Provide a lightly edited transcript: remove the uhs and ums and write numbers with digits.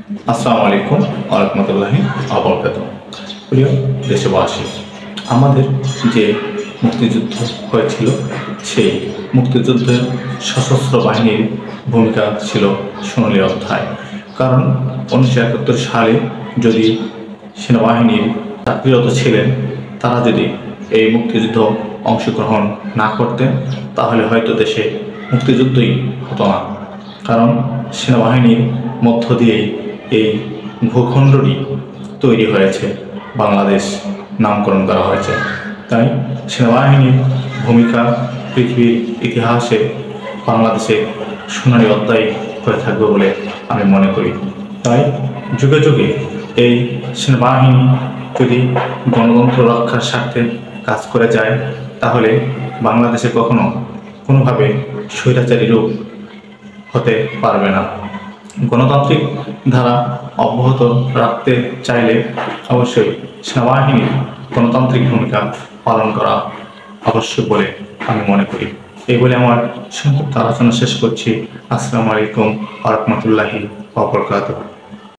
আসসালামু আলাইকুম ওয়া রাহমাতুল্লাহি ওয়া বারাকাতুহু। প্রিয় দেশবাসী, আমাদের যে মুক্তিযুদ্ধ হয়েছিল সেই মুক্তিযুদ্ধের সশস্ত্র বাহিনীর ভূমিকা ছিল সোনালী অধ্যায়। কারণ 1971 সালে যদি সেনাবাহিনীর চাকরিরত ছিলেন তারা যদি এই মুক্তিযুদ্ধ অংশগ্রহণ না করতেন তাহলে হয়তো দেশে মুক্তিযুদ্ধই হতো না। কারণ সেনাবাহিনীর মধ্য দিয়েই এই ভূখণ্ডটি তৈরি হয়েছে, বাংলাদেশ নামকরণ করা হয়েছে। তাই সেনাবাহিনীর ভূমিকা পৃথিবীর ইতিহাসে বাংলাদেশে সোনালী অধ্যায় হয়ে থাকবে বলে আমি মনে করি। তাই যুগে যুগে এই সেনাবাহিনী যদি গণতন্ত্র রক্ষার স্বার্থে কাজ করে যায় তাহলে বাংলাদেশে কখনো কোনোভাবে স্বৈরাচারী রূপ হতে পারবে না। গণতান্ত্রিক ধারা অব্যাহত রাখতে চাইলে অবশ্যই সেনাবাহিনীর গণতান্ত্রিক ভূমিকা পালন করা আবশ্যক বলে আমি মনে করি। এই বলে আমার সংক্ষিপ্ত আলোচনা শেষ করছি। আসসালামু আলাইকুম ওয়া রাহমাতুল্লাহি ওয়া বারাকাতুহু।